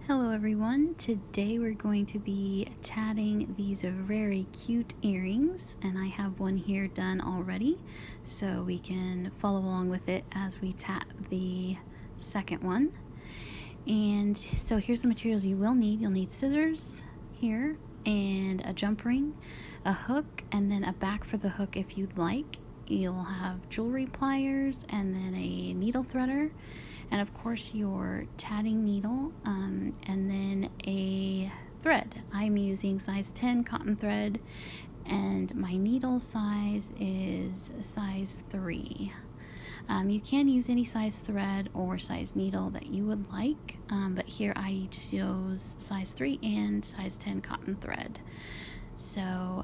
Hello everyone, today we're going to be tatting these very cute earrings, and I have one here done already so we can follow along with it as we tat the second one. And so here's the materials you will need. You'll need scissors here and a jump ring, a hook, and then a back for the hook if you'd like. You'll have jewelry pliers and then a needle threader, and of course your tatting needle, and then a thread. I'm using size 10 cotton thread, and my needle size is size 3. You can use any size thread or size needle that you would like, but here I chose size 3 and size 10 cotton thread. So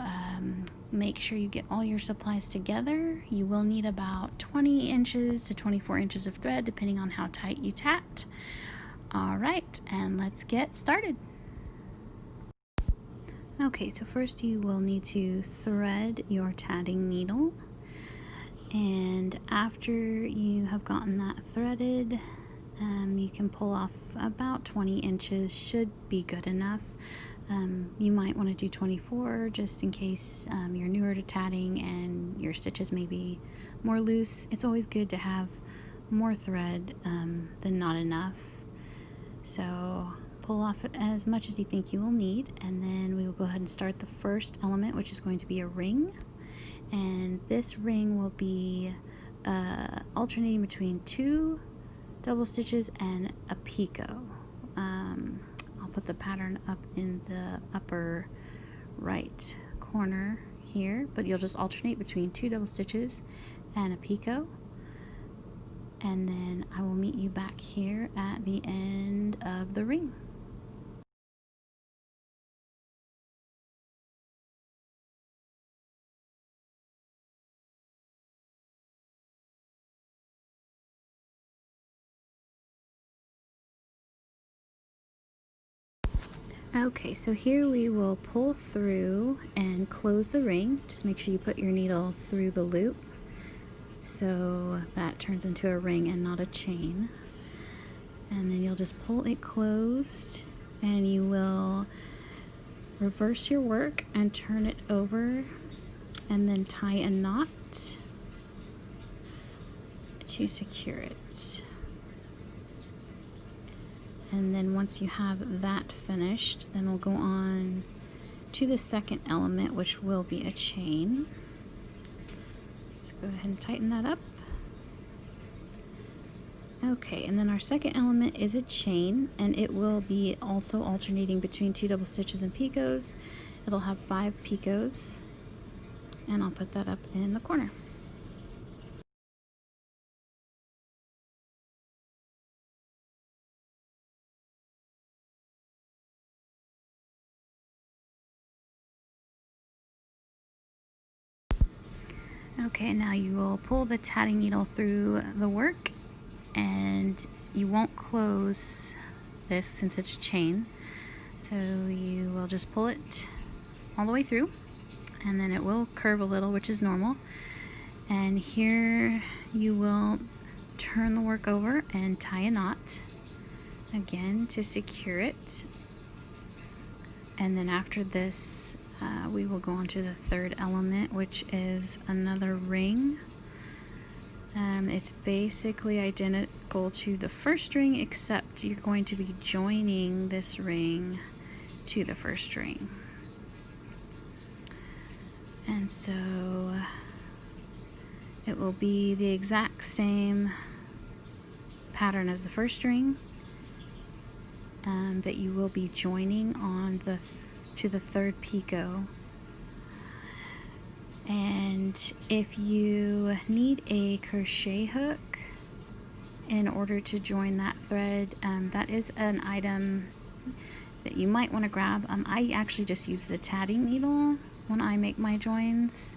make sure you get all your supplies together. You will need about 20 inches to 24 inches of thread depending on how tight you tat. All right, and let's get started. Okay, so first you will need to thread your tatting needle, and after you have gotten that threaded, you can pull off about 20 inches, should be good enough. You might want to do 24 just in case you're newer to tatting and your stitches may be more loose. It's always good to have more thread than not enough. So pull off as much as you think you will need, and then we will go ahead and start the first element, which is going to be a ring. And this ring will be alternating between 2 double stitches and a picot. I'll put the pattern up in the upper right corner here, but you'll just alternate between 2 double stitches and a picot, and then I will meet you back here at the end of the ring. Okay, so here we will pull through and close the ring. Just make sure you put your needle through the loop so that turns into a ring and not a chain. And then you'll just pull it closed, and you will reverse your work and turn it over, and then tie a knot to secure it. And then once you have that finished, then we'll go on to the second element, which will be a chain. Let's go ahead and tighten that up. Okay, and then our second element is a chain, and it will be also alternating between 2 double stitches and picots. It'll have 5 picots, and I'll put that up in the corner. Okay, now you will pull the tatting needle through the work, and you won't close this since it's a chain. So you will just pull it all the way through, and then it will curve a little, which is normal. And here you will turn the work over and tie a knot again to secure it. And then after this, we will go on to the third element, which is another ring. It's basically identical to the first ring, except you're going to be joining this ring to the first ring. And so it will be the exact same pattern as the first ring, but you will be joining on to the third picot. And if you need a crochet hook in order to join that thread, that is an item that you might want to grab. I actually just use the tatting needle when I make my joins,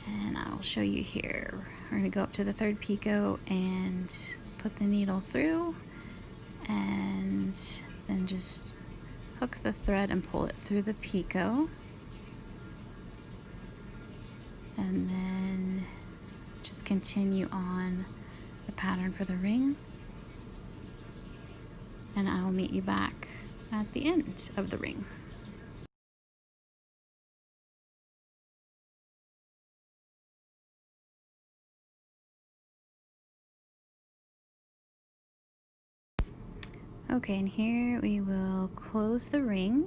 and I'll show you here. We're going to go up to the third picot and put the needle through, and then just hook the thread and pull it through the picot, and then just continue on the pattern for the ring, and I'll meet you back at the end of the ring. Okay, and here we will close the ring.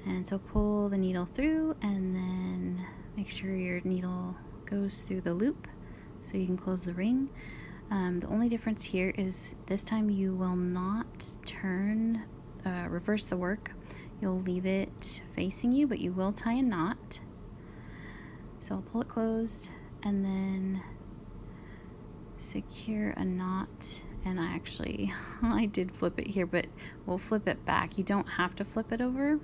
And so pull the needle through and then make sure your needle goes through the loop so you can close the ring. The only difference here is this time you will not reverse the work. You'll leave it facing you, but you will tie a knot. So I'll pull it closed and then secure a knot. And I did flip it here, but we'll flip it back. You don't have to flip it over.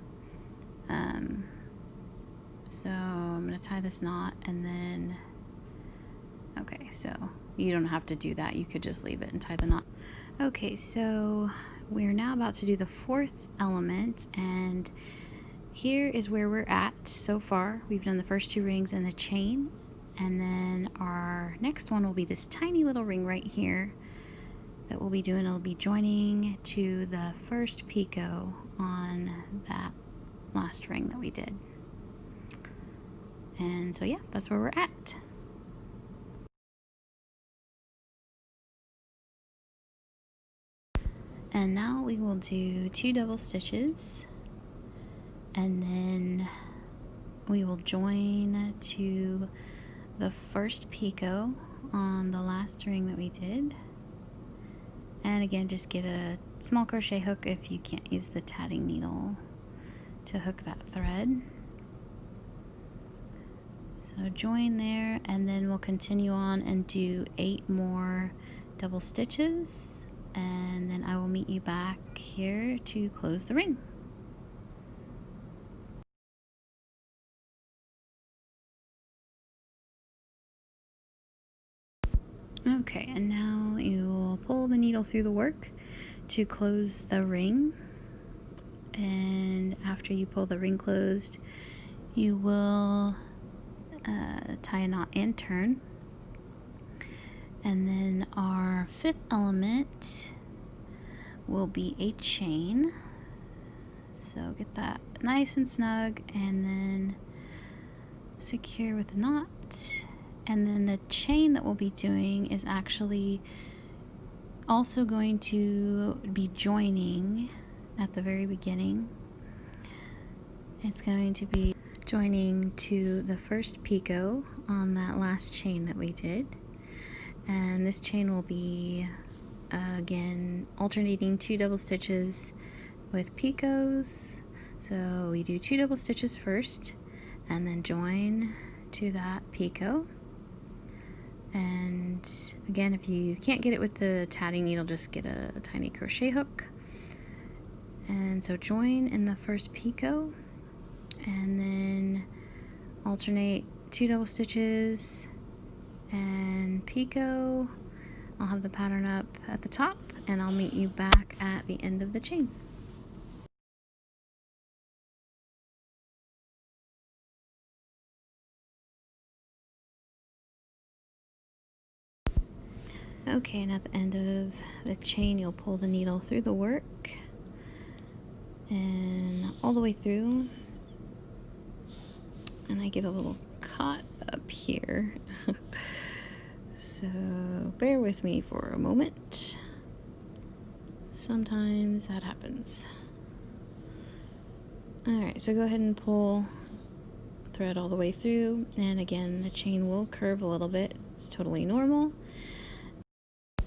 So I'm going to tie this knot and then, okay, so you don't have to do that. You could just leave it and tie the knot. Okay, so we're now about to do the fourth element, and here is where we're at so far. We've done the first two rings and the chain, and then our next one will be this tiny little ring right here that we'll be doing. It'll be joining to the first picot on that last ring that we did. And so yeah, that's where we're at. And now we will do 2 double stitches, and then we will join to the first picot on the last ring that we did. And again, just get a small crochet hook if you can't use the tatting needle to hook that thread. So join there, and then we'll continue on and do 8 more double stitches, and then I will meet you back here to close the ring. Okay, and now you will pull the needle through the work to close the ring, and after you pull the ring closed, you will tie a knot and turn. And then our fifth element will be a chain. So get that nice and snug and then secure with a knot. And then the chain that we'll be doing is actually also going to be joining at the very beginning. It's going to be joining to the first picot on that last chain that we did. And this chain will be again alternating 2 double stitches with picots. So we do 2 double stitches first and then join to that picot. And again, if you can't get it with the tatting needle, just get a tiny crochet hook. And so join in the first picot and then alternate 2 double stitches and picot. I'll have the pattern up at the top and I'll meet you back at the end of the chain. Okay, and at the end of the chain you'll pull the needle through the work and all the way through, and I get a little caught up here. So bear with me for a moment. Sometimes that happens. Alright, so go ahead and pull thread all the way through, and again the chain will curve a little bit. It's totally normal.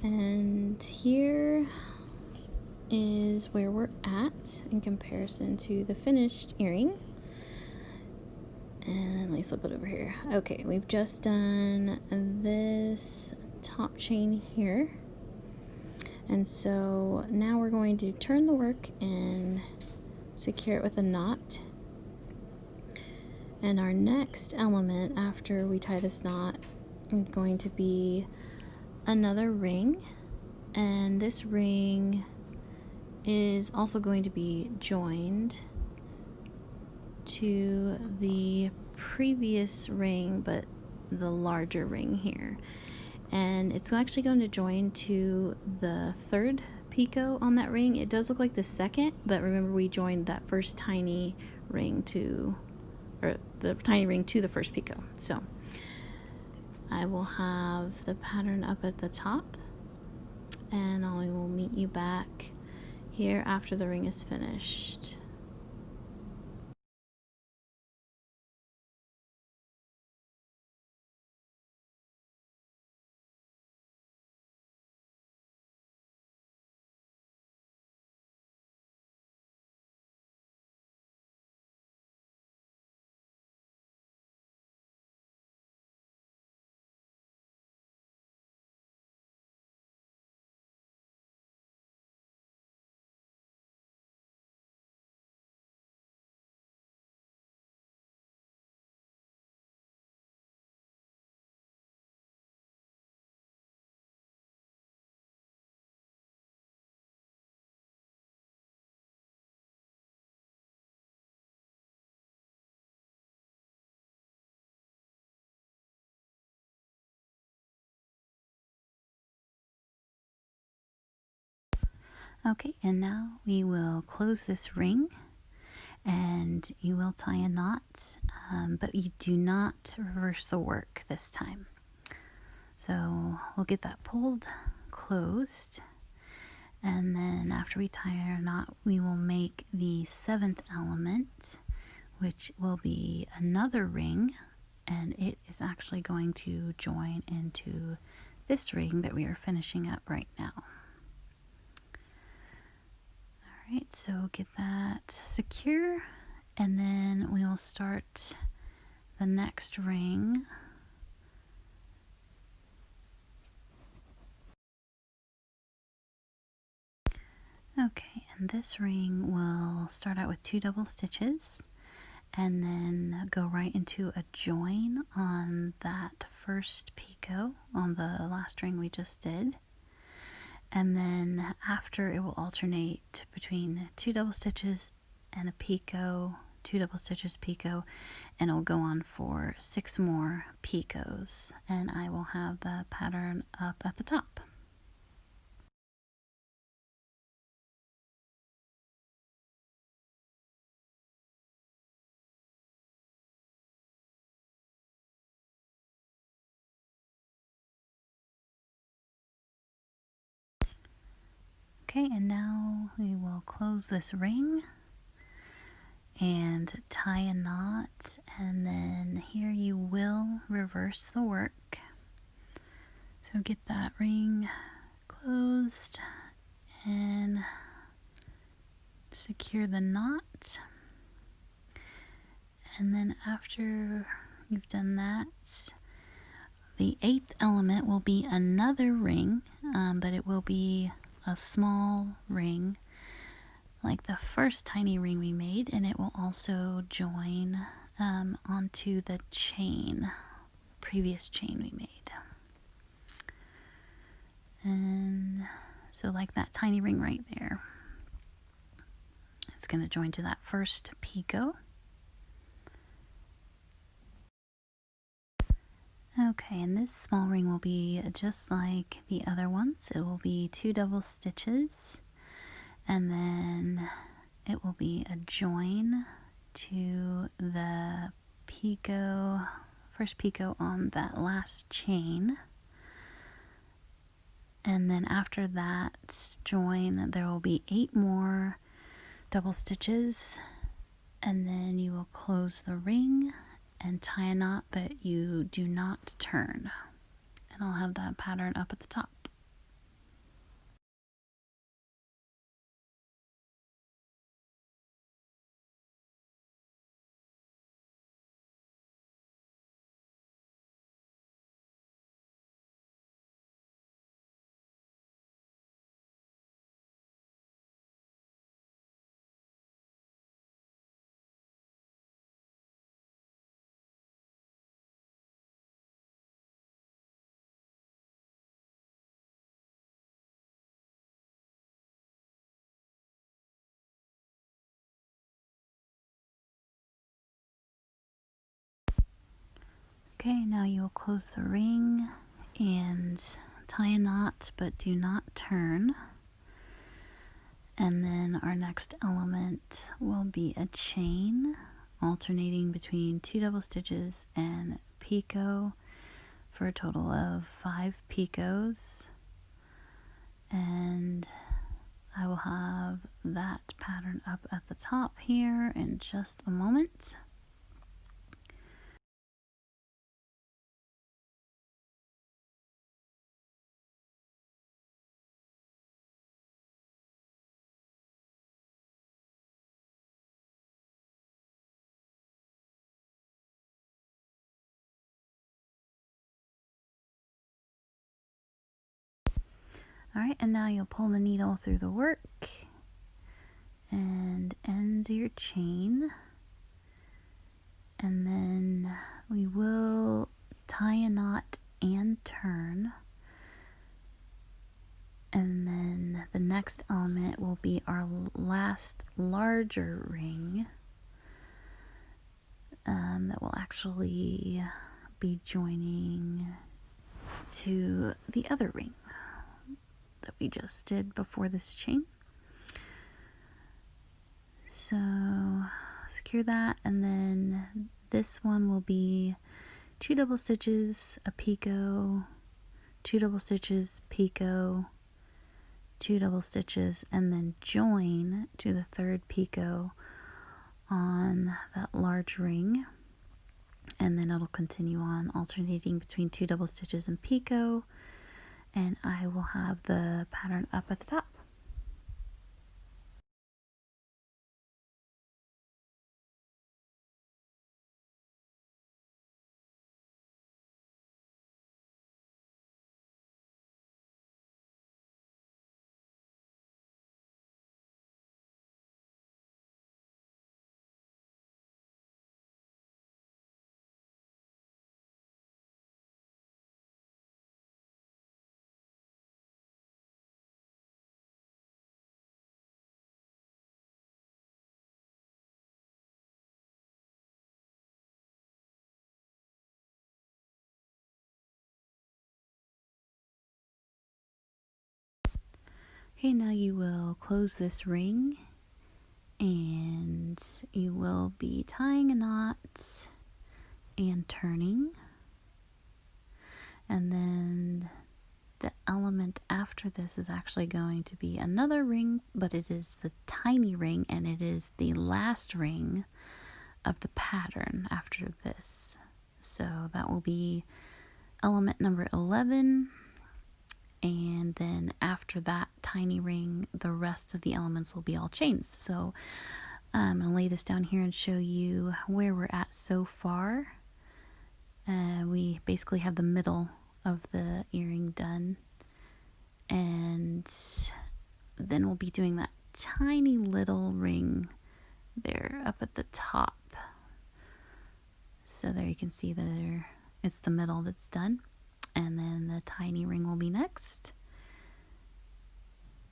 And here is where we're at in comparison to the finished earring. And let me flip it over here. Okay, we've just done this top chain here. And so now we're going to turn the work and secure it with a knot. And our next element after we tie this knot is going to be another ring. And this ring is also going to be joined to the previous ring, but the larger ring here. And it's actually going to join to the third picot on that ring. It does look like the second, but remember we joined that first tiny ring to, or the tiny ring to the first picot. So I will have the pattern up at the top, and I will meet you back here after the ring is finished. Okay, and now we will close this ring, and you will tie a knot, but you do not reverse the work this time. So we'll get that pulled closed, and then after we tie our knot, we will make the 7th element, which will be another ring, and it is actually going to join into this ring that we are finishing up right now. Alright, so get that secure, and then we will start the next ring. Okay, and this ring will start out with 2 double stitches and then go right into a join on that first picot on the last ring we just did. And then after, it will alternate between 2 double stitches and a picot, 2 double stitches, picot, and it will go on for 6 more picots, and I will have the pattern up at the top. Okay, and now we will close this ring and tie a knot, and then here you will reverse the work. So get that ring closed and secure the knot, and then after you've done that, the 8th element will be another ring, but it will be a small ring like the first tiny ring we made, and it will also join onto the previous chain we made. And so like that tiny ring right there, it's going to join to that first picot. Okay, and this small ring will be just like the other ones. It will be 2 double stitches, and then it will be a join to the picot, first picot on that last chain. And then after that join, there will be 8 more double stitches, and then you will close the ring and tie a knot, but you do not turn. And I'll have that pattern up at the top. Okay, now you will close the ring and tie a knot, but do not turn. And then our next element will be a chain, alternating between 2 double stitches and picot for a total of 5 picots. And I will have that pattern up at the top here in just a moment. Alright, and now you'll pull the needle through the work and end your chain. And then we will tie a knot and turn. And then the next element will be our last larger ring that will actually be joining to the other ring that we just did before this chain. So secure that, and then this one will be 2 double stitches, a picot, 2 double stitches, picot, 2 double stitches, and then join to the third picot on that large ring. And then it'll continue on alternating between 2 double stitches and picot, and I will have the pattern up at the top. Okay, now you will close this ring and you will be tying a knot and turning. And then the element after this is actually going to be another ring, but it is the tiny ring, and it is the last ring of the pattern after this. So that will be element number 11. And then after that tiny ring, the rest of the elements will be all chains. So I'm going to lay this down here and show you where we're at so far. We basically have the middle of the earring done. And then we'll be doing that tiny little ring there up at the top. So there you can see there, it's the middle that's done. And then the tiny ring will be next.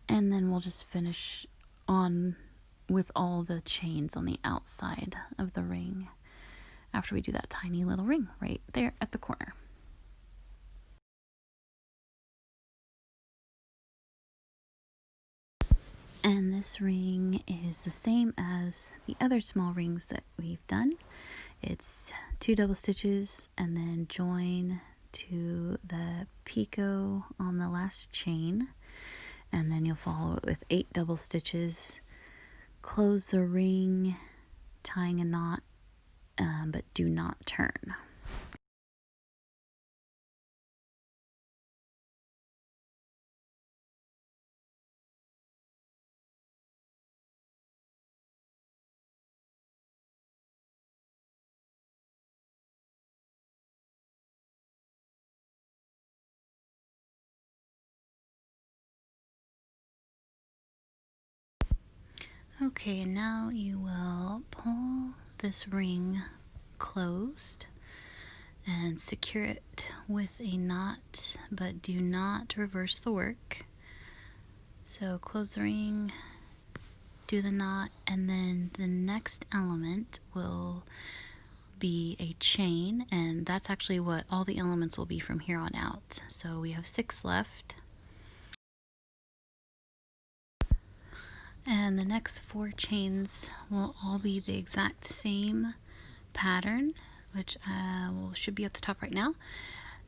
And then we'll just finish on with all the chains on the outside of the ring after we do that tiny little ring right there at the corner. And this ring is the same as the other small rings that we've done. It's 2 double stitches and then join to the picot on the last chain, and then you'll follow it with 8 double stitches, close the ring, tying a knot, but do not turn. Okay, and now you will pull this ring closed and secure it with a knot, but do not reverse the work. So close the ring, do the knot, and then the next element will be a chain, and that's actually what all the elements will be from here on out. So we have 6 left. And the next 4 chains will all be the exact same pattern, which should be at the top right now.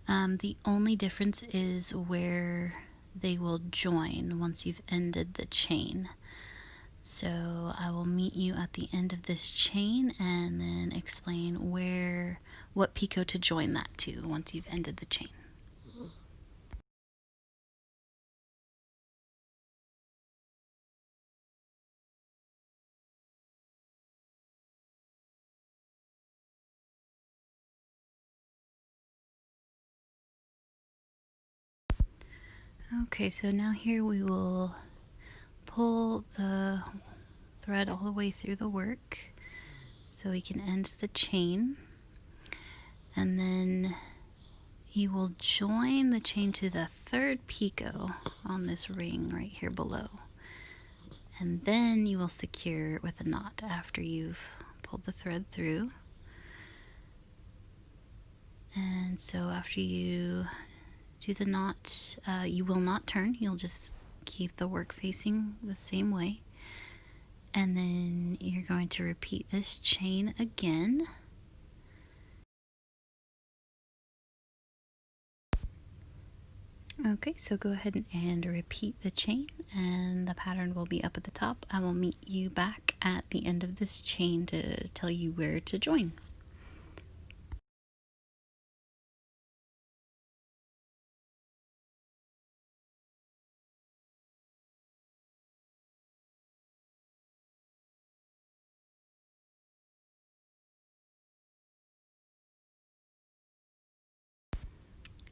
The only difference is where they will join once you've ended the chain. So I will meet you at the end of this chain and then explain what picot to join that to once you've ended the chain. Okay, so now here we will pull the thread all the way through the work so we can end the chain, and then you will join the chain to the 3rd picot on this ring right here below, and then you will secure it with a knot after you've pulled the thread through. And so after you do the knot, you will not turn, you'll just keep the work facing the same way. And then you're going to repeat this chain again. Okay, so go ahead and repeat the chain, and the pattern will be up at the top. I will meet you back at the end of this chain to tell you where to join.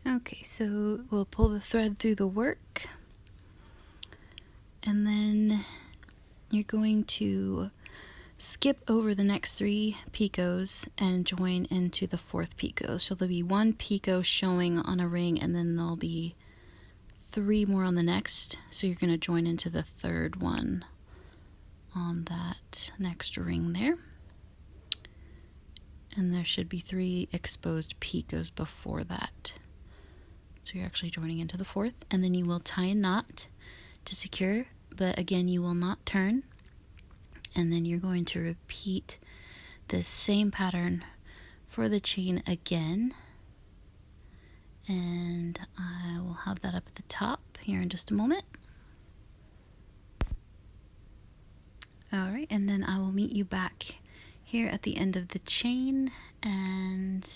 Okay, so we'll pull the thread through the work, and then you're going to skip over the next 3 picots and join into the 4th picot. So there'll be 1 picot showing on a ring, and then there'll be 3 more on the next. So you're going to join into the 3rd one on that next ring there. And there should be 3 exposed picots before that. So you're actually joining into the 4th, and then you will tie a knot to secure, but again you will not turn. And then you're going to repeat the same pattern for the chain again, and I will have that up at the top here in just a moment. Alright, and then I will meet you back here at the end of the chain and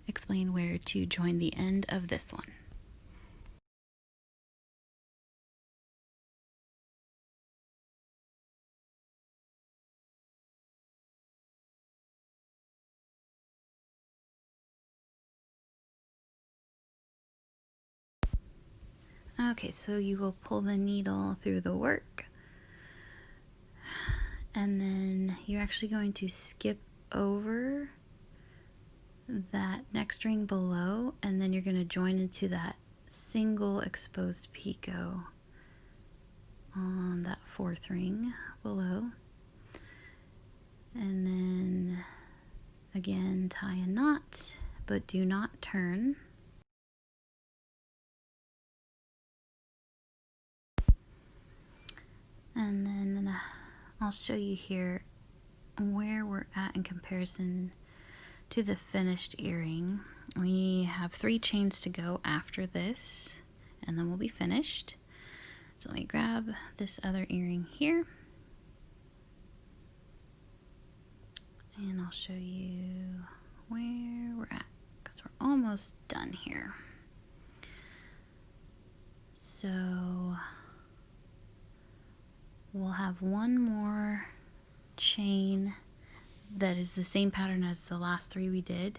explain where to join the end of this one. Okay, so you will pull the needle through the work, and then you're actually going to skip over that next ring below, and then you're going to join into that single exposed picot on that 4th ring below, and then again tie a knot, but do not turn. And then I'll show you here where we're at in comparison to the finished earring. We have 3 chains to go after this, and then we'll be finished. So let me grab this other earring here, and I'll show you where we're at, because we're almost done here. So we'll have 1 more chain that is the same pattern as the last 3 we did,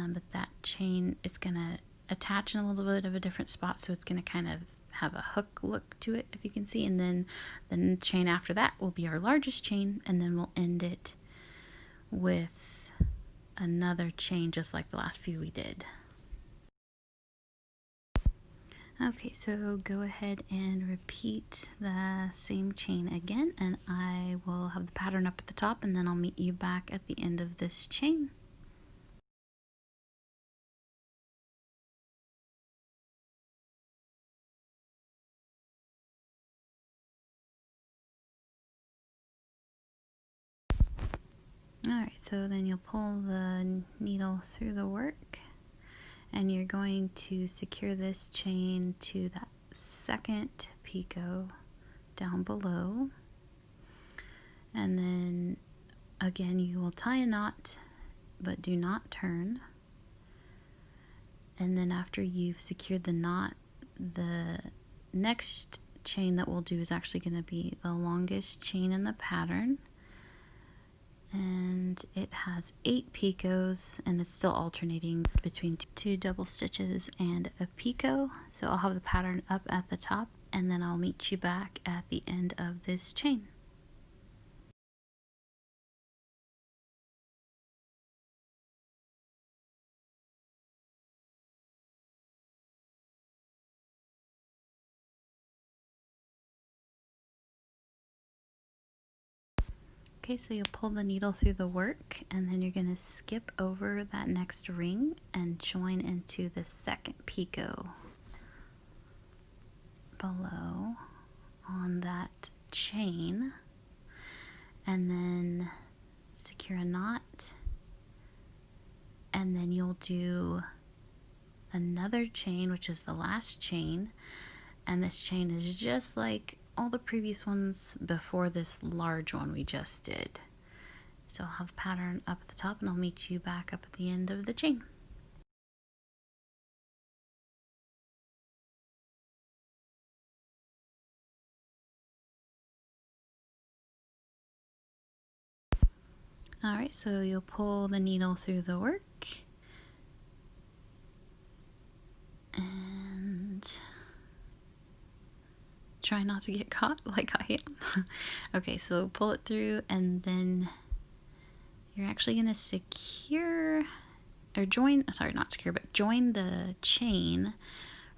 but that chain, it's gonna attach in a little bit of a different spot, so it's gonna kind of have a hook look to it, if you can see. And then the chain after that will be our largest chain, and then we'll end it with another chain just like the last few we did. Okay, so go ahead and repeat the same chain again, and I will have the pattern up at the top, and then I'll meet you back at the end of this chain. Alright, so then you'll pull the needle through the work, and you're going to secure this chain to that second picot down below, and then again you will tie a knot but do not turn, and then after you've secured the knot, the next chain that we'll do is actually going to be the longest chain in the pattern, and it has 8 picots, and it's still alternating between 2 double stitches and a picot. So I'll have the pattern up at the top, and then I'll meet you back at the end of this chain. Okay, so you'll pull the needle through the work, and then you're going to skip over that next ring and join into the second picot below on that chain, and then secure a knot, and then you'll do another chain, which is the last chain, and this chain is just like all the previous ones before this large one we just did. So I'll have the pattern up at the top, and I'll meet you back up at the end of the chain. Alright, so you'll pull the needle through the work, and try not to get caught like I am. Okay, so pull it through, and then you're actually going to secure, or join, sorry, not secure, but join the chain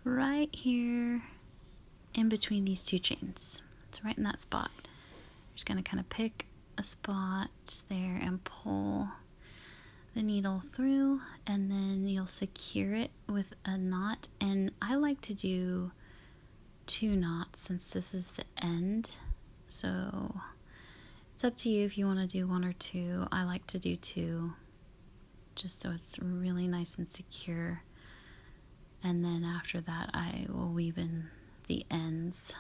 right here in between these 2 chains. It's right in that spot. You're just going to kind of pick a spot there and pull the needle through, and then you'll secure it with a knot. And I like to do 2 knots since this is the end, so it's up to you if you want to do 1 or 2. I like to do 2 just so it's really nice and secure, and then after that I will weave in the ends.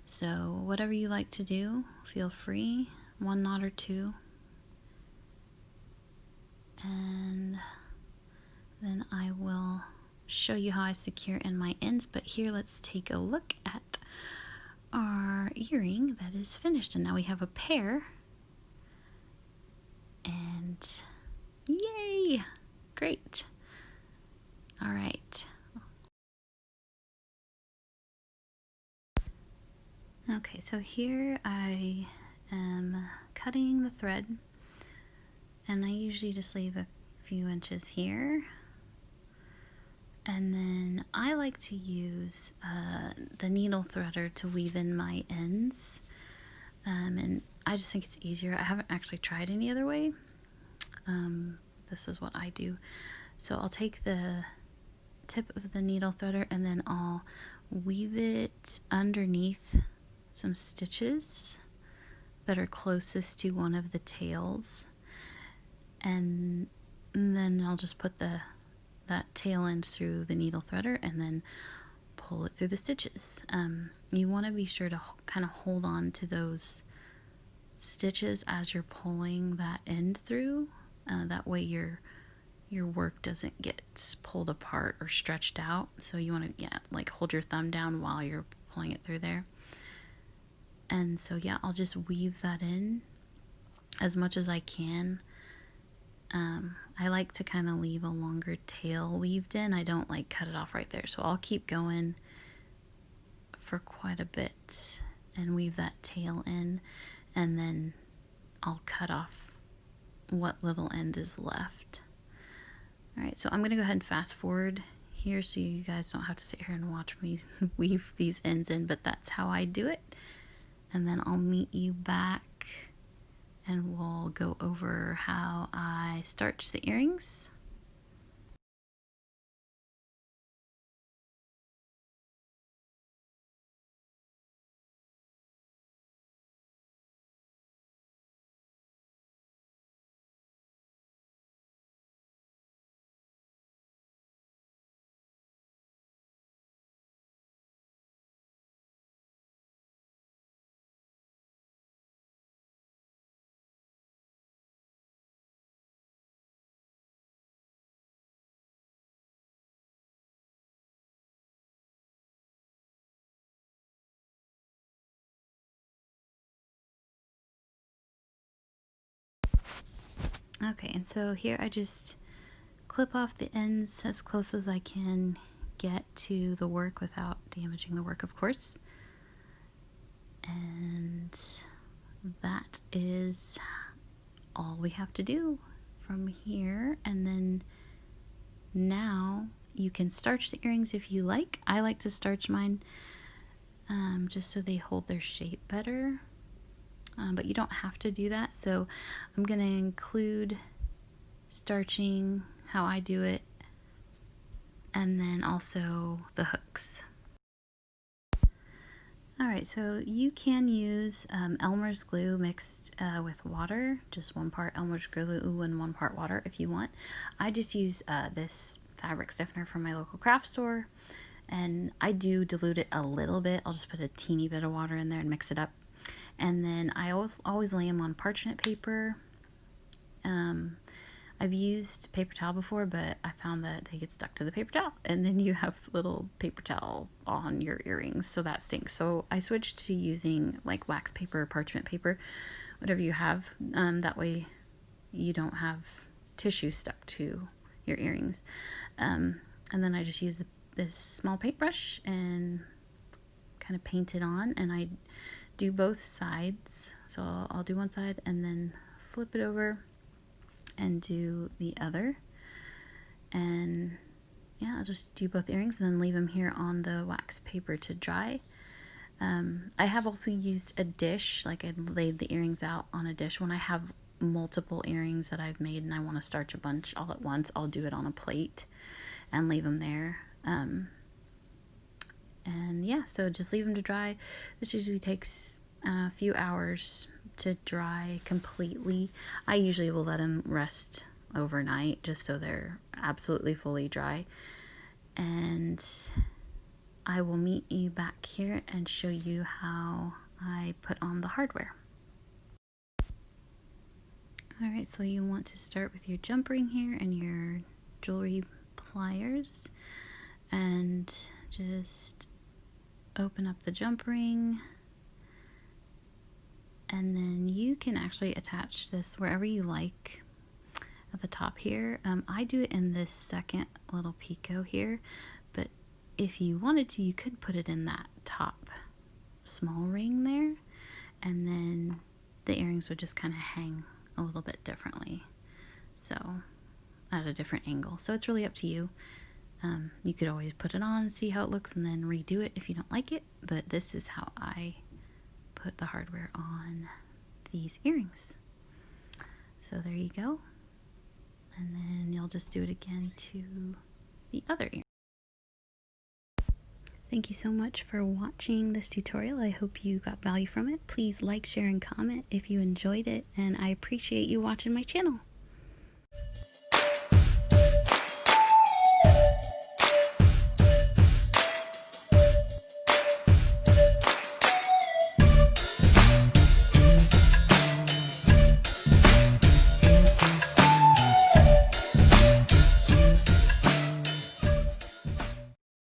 So whatever you like to do, feel free, 1 knot or 2, and then I will show you how I secure in my ends. But here, let's take a look at our earring that is finished, and now we have a pair, and yay, great. All right, okay, so here I am cutting the thread, and I usually just leave a few inches here, and then I like to use the needle threader to weave in my ends, and I just think it's easier. I haven't actually tried any other way. This is what I do. So I'll take the tip of the needle threader, and then I'll weave it underneath some stitches that are closest to one of the tails, and then I'll just put that tail end through the needle threader and then pull it through the stitches. You want to be sure to kind of hold on to those stitches as you're pulling that end through. That way your work doesn't get pulled apart or stretched out. So you want to, like hold your thumb down while you're pulling it through there. And so I'll just weave that in as much as I can. I like to kind of leave a longer tail weaved in. I don't like cut it off right there. So I'll keep going for quite a bit and weave that tail in, and then I'll cut off what little end is left. Alright, so I'm going to go ahead and fast forward here so you guys don't have to sit here and watch me weave these ends in, but that's how I do it. And then I'll meet you back and we'll go over how I starch the earrings. Okay, and so here I just clip off the ends as close as I can get to the work without damaging the work, of course. And that is all we have to do from here. And then now you can starch the earrings if you like. I like to starch mine just so they hold their shape better, but you don't have to do that. So I'm going to include starching how I do it, and then also the hooks. Alright, so you can use Elmer's glue mixed with water, just 1 part Elmer's glue and 1 part water if you want. I just use this fabric stiffener from my local craft store, and I do dilute it a little bit. I'll just put a teeny bit of water in there and mix it up. And then I always lay them on parchment paper. I've used paper towel before, but I found that they get stuck to the paper towel, and then you have little paper towel on your earrings, so that stinks. So I switched to using like wax paper, parchment paper, whatever you have. That way you don't have tissue stuck to your earrings. And then I just use this small paintbrush and kind of paint it on, and I do both sides. So I'll do one side and then flip it over and do the other, and yeah, I'll just do both earrings and then leave them here on the wax paper to dry. I have also used a dish, like I laid the earrings out on a dish. When I have multiple earrings that I've made and I want to starch a bunch all at once, I'll do it on a plate and leave them there. And yeah, so just leave them to dry. This usually takes a few hours to dry completely. I usually will let them rest overnight just so they're absolutely fully dry. And I will meet you back here and show you how I put on the hardware. Alright, so you want to start with your jump ring here and your jewelry pliers, and just open up the jump ring, and then you can actually attach this wherever you like at the top here. I do it in this second little picot here, but if you wanted to, you could put it in that top small ring there, and then the earrings would just kind of hang a little bit differently, so at a different angle. So it's really up to you. You could always put it on and see how it looks and then redo it if you don't like it, but this is how I put the hardware on these earrings. So there you go, and then you'll just do it again to the other ear. Thank you so much for watching this tutorial. I hope you got value from it. Please like, share, and comment if you enjoyed it, and I appreciate you watching my channel.